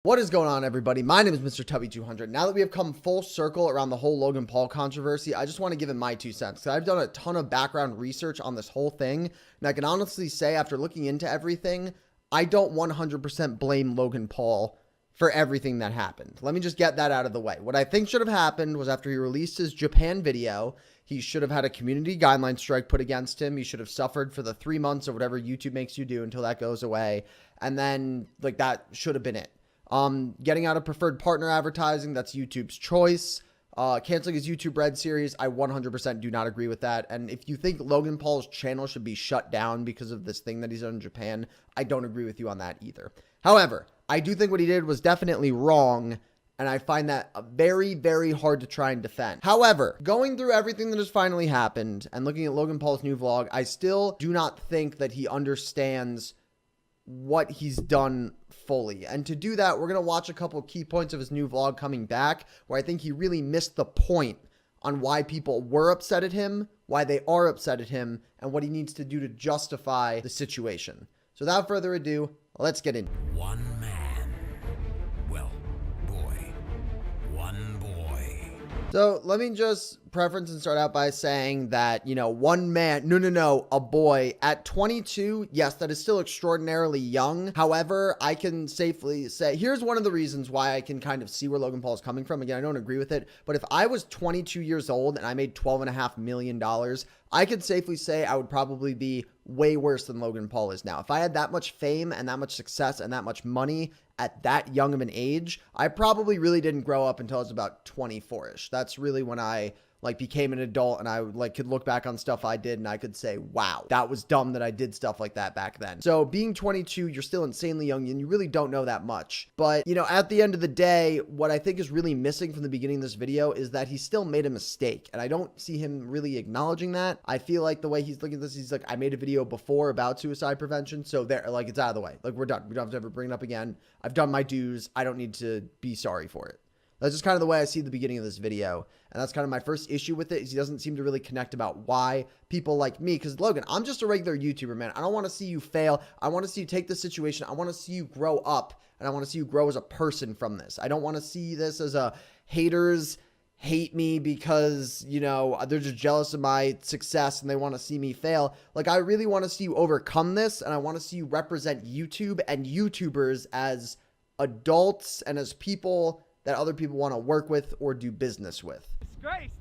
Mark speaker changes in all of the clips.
Speaker 1: What is going on, everybody? My name is Mr. Tubby200. Now that we have come full circle around the whole Logan Paul controversy, I just want to give him my 2 cents. I've done a ton of background research on this whole thing, and I can honestly say, after looking into everything, I don't 100% blame Logan Paul for everything that happened. Let me just get that out of the way. What I think should have happened was after he released his Japan video, he should have had a community guideline strike put against him. He should have suffered for the 3 months or whatever YouTube makes you do until that goes away, and then, that should have been it. Getting out of preferred partner advertising, that's YouTube's choice. Canceling his YouTube Red series, I 100% do not agree with that. And if you think Logan Paul's channel should be shut down because of this thing that he's done in Japan, I don't agree with you on that either. However, I do think what he did was definitely wrong, and I find that very, very hard to try and defend. However, going through everything that has finally happened and looking at Logan Paul's new vlog, I still do not think that he understands what he's done fully. And to do that, we're going to watch a couple key points of his new vlog coming back, where I think he really missed the point on why people were upset at him, why they are upset at him, and what he needs to do to justify the situation. So without further ado, let's get in.
Speaker 2: One man. Well, boy. One boy.
Speaker 1: So let me just preference and start out by saying that, one man, no, a boy at 22, yes, that is still extraordinarily young. However, I can safely say, here's one of the reasons why I can kind of see where Logan Paul is coming from. Again, I don't agree with it, but if I was 22 years old and I made $12.5 million, I could safely say I would probably be way worse than Logan Paul is now. If I had that much fame and that much success and that much money at that young of an age, I probably really didn't grow up until I was about 24-ish. That's really when I became an adult, and I could look back on stuff I did and I could say, wow, that was dumb that I did stuff like that back then. So being 22, you're still insanely young and you really don't know that much. But, at the end of the day, what I think is really missing from the beginning of this video is that he still made a mistake. And I don't see him really acknowledging that. I feel like the way he's looking at this, he's like, I made a video before about suicide prevention. So there, it's out of the way. We're done. We don't have to ever bring it up again. I've done my dues. I don't need to be sorry for it. That's just kind of the way I see the beginning of this video. And that's kind of my first issue with it, is he doesn't seem to really connect about why people like me, because Logan, I'm just a regular YouTuber, man. I don't want to see you fail. I want to see you take this situation. I want to see you grow up, and I want to see you grow as a person from this. I don't want to see this as a haters hate me because, they're just jealous of my success and they want to see me fail. I really want to see you overcome this, and I want to see you represent YouTube and YouTubers as adults and as people that other people want to work with or do business with.
Speaker 3: Disgraced?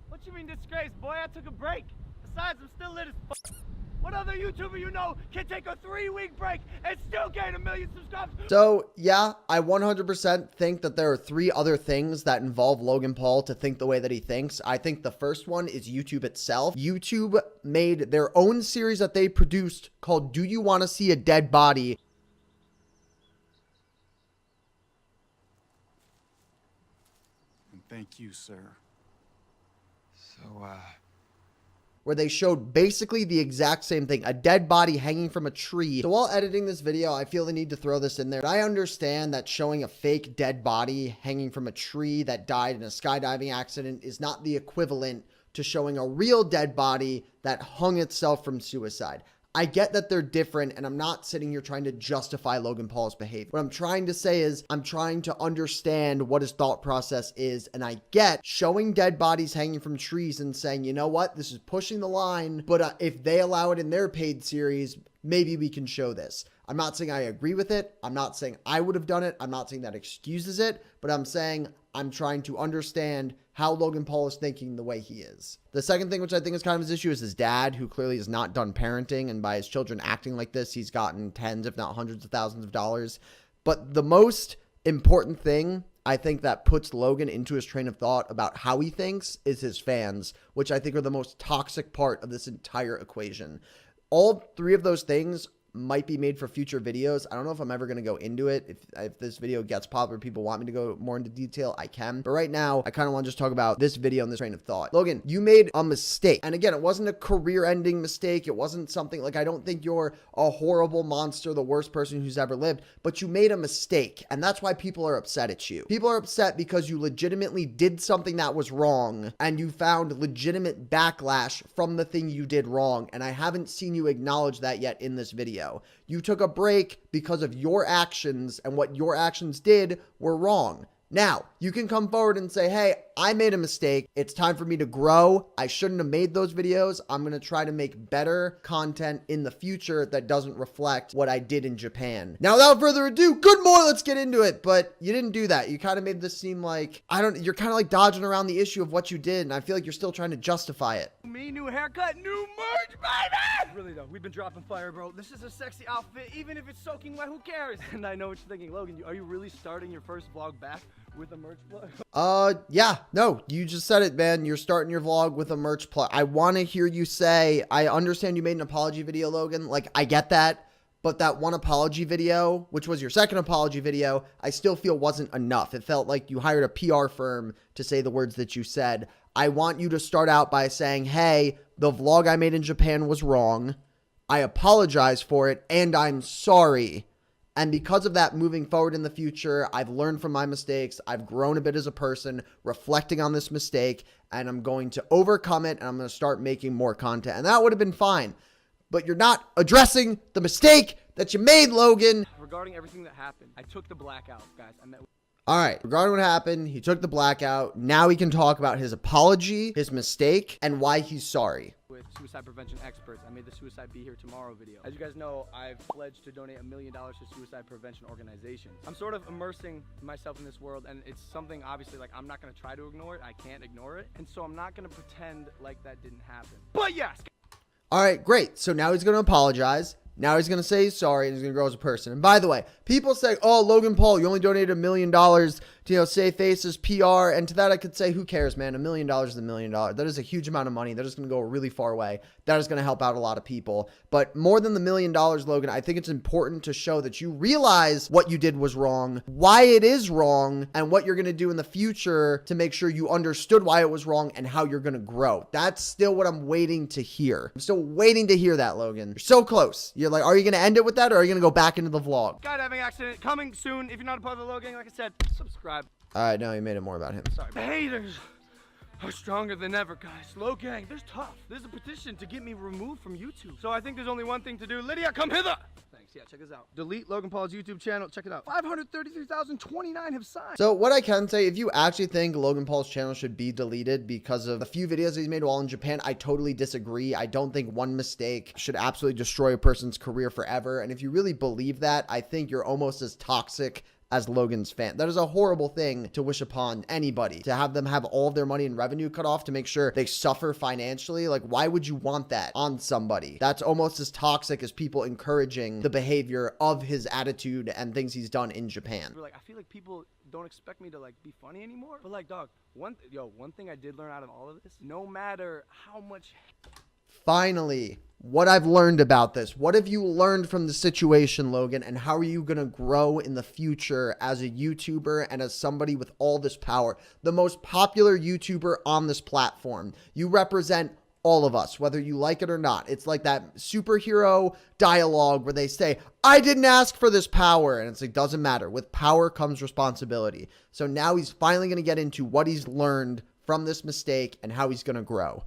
Speaker 3: What you mean disgraced, boy? I took a break. Besides, I'm still lit as f***. What other YouTuber you know can take a 3-week break and still gain 1 million subscribers?
Speaker 1: So, yeah, I 100% think that there are 3 other things that involve Logan Paul to think the way that he thinks. I think the first one is YouTube itself. YouTube made their own series that they produced called Do You Want to See a Dead Body?
Speaker 4: Thank you, sir. So,
Speaker 1: where they showed basically the exact same thing, a dead body hanging from a tree. So while editing this video, I feel the need to throw this in there. I understand that showing a fake dead body hanging from a tree that died in a skydiving accident is not the equivalent to showing a real dead body that hung itself from suicide. I get that they're different, and I'm not sitting here trying to justify Logan Paul's behavior. What I'm trying to say is I'm trying to understand what his thought process is, and I get showing dead bodies hanging from trees and saying, you know what, this is pushing the line, but if they allow it in their paid series, maybe we can show this. I'm not saying I agree with it. I'm not saying I would have done it. I'm not saying that excuses it, but I'm saying I'm trying to understand how Logan Paul is thinking the way he is. The second thing, which I think is kind of his issue, is his dad, who clearly is not done parenting, and by his children acting like this, he's gotten tens, if not hundreds of thousands of dollars. But the most important thing I think that puts Logan into his train of thought about how he thinks is his fans, which I think are the most toxic part of this entire equation. All 3 of those things might be made for future videos. I don't know if I'm ever going to go into it. If this video gets popular, people want me to go more into detail, I can. But right now, I kind of want to just talk about this video and this train of thought. Logan, you made a mistake. And again, it wasn't a career-ending mistake. It wasn't something I don't think you're a horrible monster, the worst person who's ever lived, but you made a mistake. And that's why people are upset at you. People are upset because you legitimately did something that was wrong and you found legitimate backlash from the thing you did wrong. And I haven't seen you acknowledge that yet in this video. video. You took a break because of your actions, and what your actions did were wrong. Now, you can come forward and say, hey, I made a mistake. It's time for me to grow. I shouldn't have made those videos. I'm going to try to make better content in the future that doesn't reflect what I did in Japan. Now, without further ado, good more, let's get into it. But you didn't do that. You kind of made this seem like, you're kind of like dodging around the issue of what you did. And I feel like you're still trying to justify it.
Speaker 3: Me, new haircut, new merch, baby! Really though, we've been dropping fire, bro. This is a sexy outfit, even if it's soaking wet, who cares? And I know what you're thinking, Logan, are you really starting your first vlog back with a merch plug?
Speaker 1: Yeah, no, you just said it, man. You're starting your vlog with a merch plug. I want to hear you say, I understand you made an apology video, Logan. Like, I get that. But that one apology video, which was your second apology video, I still feel wasn't enough. It felt like you hired a PR firm to say the words that you said. I want you to start out by saying, hey, the vlog I made in Japan was wrong. I apologize for it, and I'm sorry. And because of that, moving forward in the future, I've learned from my mistakes. I've grown a bit as a person, reflecting on this mistake, and I'm going to overcome it, and I'm going to start making more content. And that would have been fine. But you're not addressing the mistake that you made, Logan.
Speaker 3: Regarding everything that happened, I took the blackout, guys. I met with
Speaker 1: All right, regarding what happened, he took the blackout. Now he can talk about his apology, his mistake, and why he's sorry.
Speaker 3: suicide prevention experts. I made the Suicide Be Here Tomorrow video. As you guys know, I've pledged to donate $1 million to suicide prevention organizations. I'm sort of immersing myself in this world, and it's something obviously like I'm not going to try to ignore it. I can't ignore it. And so I'm not going to pretend like that didn't happen. But yes.
Speaker 1: All right, great. So now he's going to apologize. Now he's going to say he's sorry, and he's going to grow as a person. And by the way, people say, oh, Logan Paul, you only donated $1 million to, save faces, PR. And to that, I could say, who cares, man? $1 million is $1 million. That is a huge amount of money. That is going to go a really far way. That is going to help out a lot of people. But more than the $1 million, Logan, I think it's important to show that you realize what you did was wrong, why it is wrong, and what you're going to do in the future to make sure you understood why it was wrong and how you're going to grow. That's still what I'm waiting to hear. I'm still waiting to hear that, Logan. You're so close. You're like, are you going to end it with that, or are you going to go back into the vlog?
Speaker 3: Skydiving accident coming soon. If you're not a part of the Logan, like I said, subscribe.
Speaker 1: All right, now you made it more about him.
Speaker 3: Sorry. The haters are stronger than ever, guys. Logang, there's tough. There's a petition to get me removed from YouTube. So I think there's only one thing to do. Lydia, come hither. Thanks. Yeah, check this out. Delete Logan Paul's YouTube channel. Check it out. 533,029 have signed.
Speaker 1: So what I can say, if you actually think Logan Paul's channel should be deleted because of a few videos he's made while in Japan, I totally disagree. I don't think one mistake should absolutely destroy a person's career forever. And if you really believe that, I think you're almost as toxic as Logan's fan. That is a horrible thing to wish upon anybody, to have them have all of their money and revenue cut off to make sure they suffer financially. Like, why would you want that on somebody? That's almost as toxic as people encouraging the behavior of his attitude and things he's done in Japan.
Speaker 3: I feel like people don't expect me to be funny anymore. But like, dog, one thing I did learn out of all of this, no matter how much.
Speaker 1: Finally, what I've learned about this. What have you learned from the situation, Logan? And how are you going to grow in the future as a YouTuber and as somebody with all this power? The most popular YouTuber on this platform. You represent all of us, whether you like it or not. It's like that superhero dialogue where they say, I didn't ask for this power. And it's like, doesn't matter. With power comes responsibility. So now he's finally going to get into what he's learned from this mistake and how he's going to grow.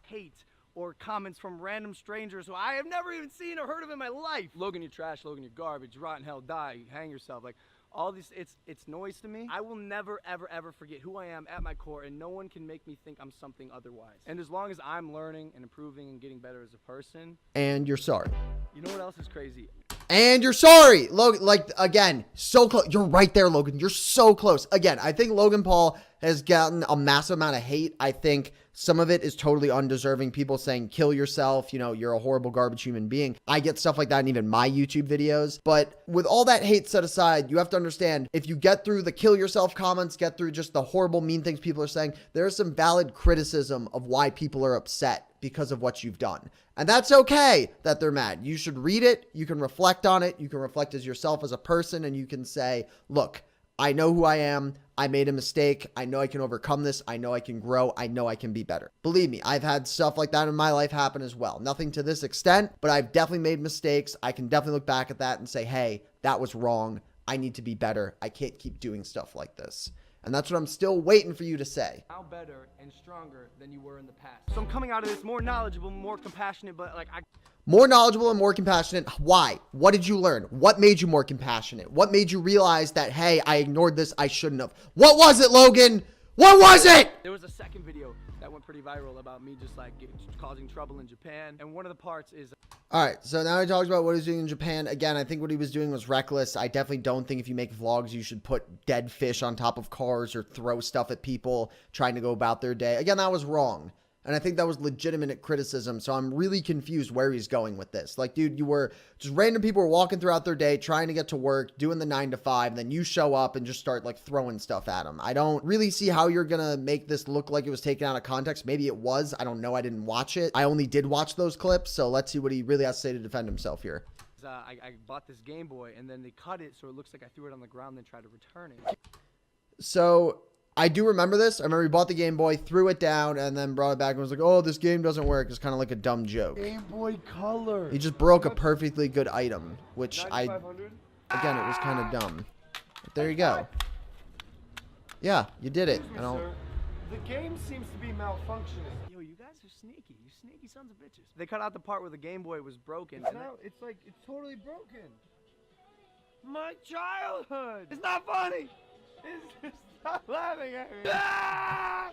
Speaker 3: Hate or comments from random strangers who I have never even seen or heard of in my life. Logan, you're trash. Logan, you're garbage. Rotten hell, die, hang yourself. Like, all these, it's noise to me. I will never, ever, ever forget who I am at my core, and no one can make me think I'm something otherwise. And as long as I'm learning and improving and getting better as a person.
Speaker 1: And you're sorry.
Speaker 3: You know what else is crazy?
Speaker 1: And you're sorry, Logan. Like, again, so close. You're right there, Logan. You're so close. Again, I think Logan Paul has gotten a massive amount of hate. I think some of it is totally undeserving. People saying, kill yourself. You're a horrible, garbage human being. I get stuff like that in even my YouTube videos. But with all that hate set aside, you have to understand, if you get through the kill yourself comments, get through just the horrible, mean things people are saying, there's some valid criticism of why people are upset because of what you've done. And that's okay that they're mad. You should read it. You can reflect on it. You can reflect as yourself as a person, and you can say, look, I know who I am. I made a mistake. I know I can overcome this. I know I can grow. I know I can be better. Believe me, I've had stuff like that in my life happen as well. Nothing to this extent, but I've definitely made mistakes. I can definitely look back at that and say, hey, that was wrong. I need to be better. I can't keep doing stuff like this. And that's what I'm still waiting for you to say.
Speaker 3: Now better and stronger than you were in the past. So I'm coming out of this more knowledgeable, more compassionate, but like
Speaker 1: More knowledgeable and more compassionate. Why? What did you learn? What made you more compassionate? What made you realize that, hey, I ignored this, I shouldn't have? What was it, Logan? What was it?
Speaker 3: There was a second video that went pretty viral about me just like causing trouble in Japan. And one of the parts is...
Speaker 1: All right, so now he talks about what he's doing in Japan. Again, I think what he was doing was reckless. I definitely don't think if you make vlogs, you should put dead fish on top of cars or throw stuff at people trying to go about their day. Again, that was wrong. And I think that was legitimate criticism. So I'm really confused where he's going with this. Like, dude, you were just random people were walking throughout their day, trying to get to work, doing the 9 to 5. And then you show up and just start like throwing stuff at them. I don't really see how you're going to make this look like it was taken out of context. Maybe it was. I don't know. I didn't watch it. I only did watch those clips. So let's see what he really has to say to defend himself here.
Speaker 3: I bought this Game Boy and then they cut it. So it looks like I threw it on the ground and tried to return it.
Speaker 1: So I do remember this. I remember he bought the Game Boy, threw it down, and then brought it back and was like, oh, this game doesn't work. It's kind of like a dumb joke.
Speaker 3: Game Boy Color.
Speaker 1: He just broke a perfectly good item, which again, it was kind of dumb. But there you go. Yeah, you did it. I don't...
Speaker 4: The game seems to be malfunctioning.
Speaker 3: Yo, you guys are sneaky. You sneaky sons of bitches. They cut out the part where the Game Boy was broken.
Speaker 4: It's like, it's totally broken.
Speaker 3: My childhood. It's not funny. Stop laughing at me. Ah!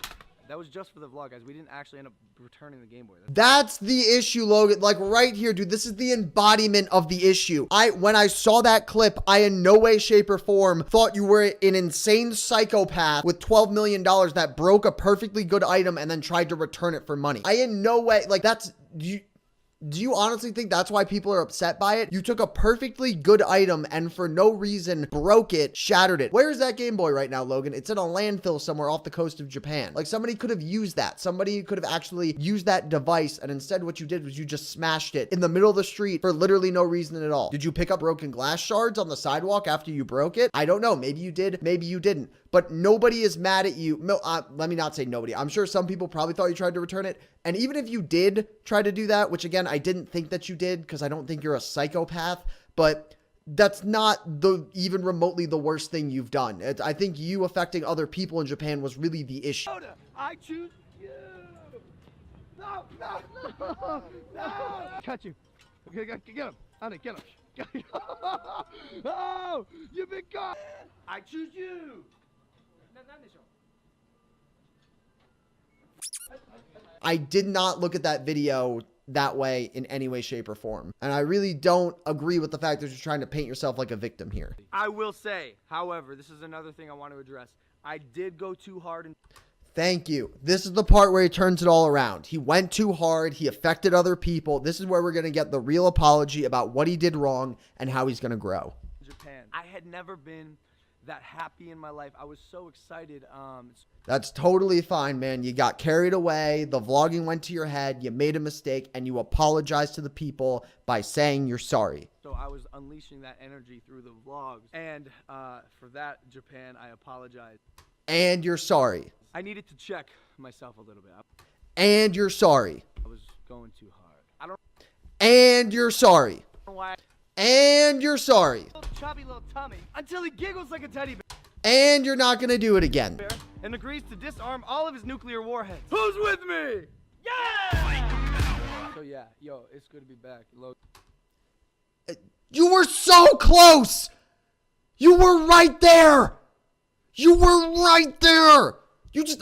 Speaker 3: That was just for the vlog, guys. We didn't actually end up returning the Game Boy.
Speaker 1: That's the issue, Logan. Like right here, dude, this is the embodiment of the issue. When I saw that clip, I in no way, shape, or form thought you were an insane psychopath with $12 million that broke a perfectly good item and then tried to return it for money. I in no way, like that's, do you honestly think that's why people are upset by it? You took a perfectly good item and for no reason broke it, shattered it. Where is that Game Boy right now, Logan? It's in a landfill somewhere off the coast of Japan. Like somebody could have used that. Somebody could have actually used that device, and instead what you did was you just smashed it in the middle of the street for literally no reason at all. Did you pick up broken glass shards on the sidewalk after you broke it? I don't know. Maybe you did. Maybe you didn't. But nobody is mad at you. No, let me not say nobody. I'm sure some people probably thought you tried to return it. And even if you did try to do that, which again, I didn't think that you did because I don't think you're a psychopath, but that's not even remotely the worst thing you've done. I think you affecting other people in Japan was really the issue.
Speaker 3: I choose you. No. Catch you. Okay, get him. Honey, get him. Oh, you've been caught. I choose you.
Speaker 1: I did not look at that video that way in any way, shape, or form. And I really don't agree with the fact that you're trying to paint yourself like a victim here.
Speaker 3: I will say, however, this is another thing I want to address. I did go too hard and...
Speaker 1: Thank you. This is the part where he turns it all around. He went too hard. He affected other people. This is where we're going to get the real apology about what he did wrong and how he's going to grow.
Speaker 3: Japan. I had never been that happy in my life. I was so excited.
Speaker 1: That's totally fine, man. You got carried away. The vlogging went to your head. You made a mistake and you apologized to the people by saying you're sorry.
Speaker 3: So I was unleashing that energy through the vlogs. And for that, Japan, I apologize.
Speaker 1: And you're sorry.
Speaker 3: I needed to check myself a little bit.
Speaker 1: And you're sorry.
Speaker 3: I was going too hard. I don't
Speaker 1: And you're sorry.
Speaker 3: know why.
Speaker 1: And you're sorry.
Speaker 3: Chubby little tummy until he giggles like a teddy
Speaker 1: And you're not going to do it again.
Speaker 3: bear and agrees to disarm all of his nuclear warheads. Who's with me? Yeah! So yeah, yo, it's good to be back. Logan.
Speaker 1: You were so close. You were right there. You were right there.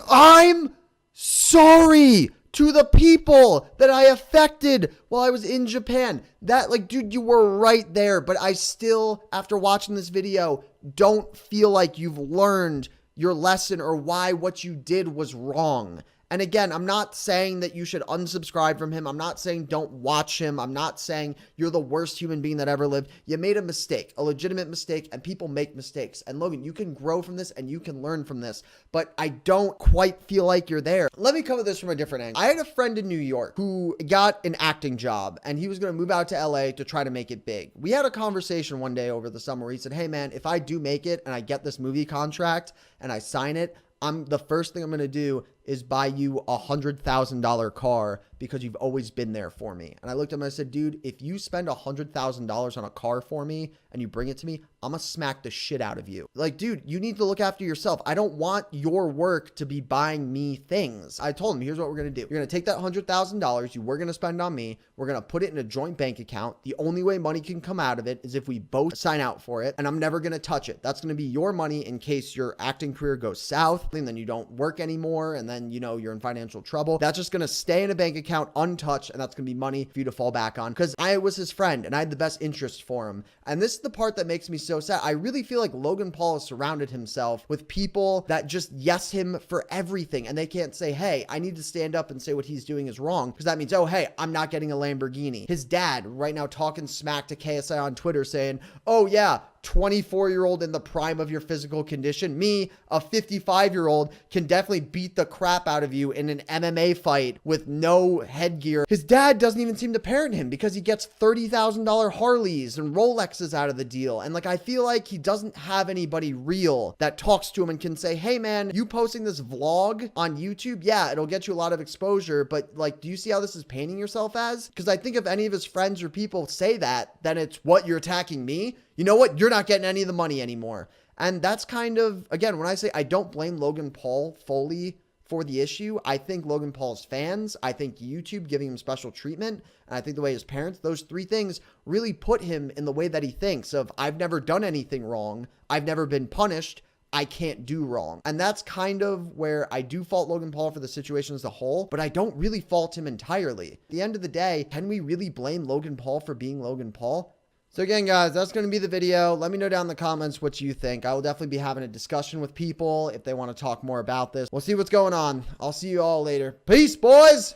Speaker 1: I'm sorry to the people that I affected while I was in Japan. That, like, dude, you were right there. But I still, after watching this video, don't feel like you've learned your lesson or why what you did was wrong. And again, I'm not saying that you should unsubscribe from him. I'm not saying don't watch him. I'm not saying you're the worst human being that ever lived. You made a mistake, a legitimate mistake, and people make mistakes. And Logan, you can grow from this and you can learn from this, but I don't quite feel like you're there. Let me cover this from a different angle. I had a friend in New York who got an acting job and he was going to move out to LA to try to make it big. We had a conversation one day over the summer where he said, hey man, if I do make it and I get this movie contract and I sign it, the first thing I'm going to do is buy you $100,000 car because you've always been there for me. And I looked at him and I said, dude, if you spend $100,000 on a car for me and you bring it to me, I'm gonna smack the shit out of you. Like, dude, you need to look after yourself. I don't want your work to be buying me things. I told him, here's what we're gonna do. You're gonna take that $100,000 you were gonna spend on me. We're gonna put it in a joint bank account. The only way money can come out of it is if we both sign out for it, and I'm never gonna touch it. That's gonna be your money in case your acting career goes south and then you don't work anymore and then, you know, you're in financial trouble. That's just gonna stay in a bank account untouched, and that's gonna be money for you to fall back on, because I was his friend and I had the best interest for him. And this is the part that makes me so sad. I really feel like Logan Paul has surrounded himself with people that just yes him for everything, and they can't say, hey, I need to stand up and say what he's doing is wrong, because that means, oh, hey, I'm not getting a Lamborghini. His dad right now talking smack to KSI on Twitter saying, oh yeah, 24-year-old in the prime of your physical condition. Me, a 55-year-old, can definitely beat the crap out of you in an MMA fight with no headgear. His dad doesn't even seem to parent him because he gets $30,000 Harleys and Rolexes out of the deal. And like, I feel like he doesn't have anybody real that talks to him and can say, hey man, you posting this vlog on YouTube, yeah, it'll get you a lot of exposure, but like, do you see how this is painting yourself as? Because I think if any of his friends or people say that, then it's what, you're attacking me? You know what? You're not getting any of the money anymore. And that's kind of, again, when I say I don't blame Logan Paul fully for the issue, I think Logan Paul's fans, I think YouTube giving him special treatment, and I think the way his parents, those three things really put him in the way that he thinks of, I've never done anything wrong. I've never been punished. I can't do wrong. And that's kind of where I do fault Logan Paul for the situation as a whole, but I don't really fault him entirely. At the end of the day, can we really blame Logan Paul for being Logan Paul? So again, guys, that's going to be the video. Let me know down in the comments what you think. I will definitely be having a discussion with people if they want to talk more about this. We'll see what's going on. I'll see you all later. Peace, boys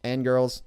Speaker 1: and girls.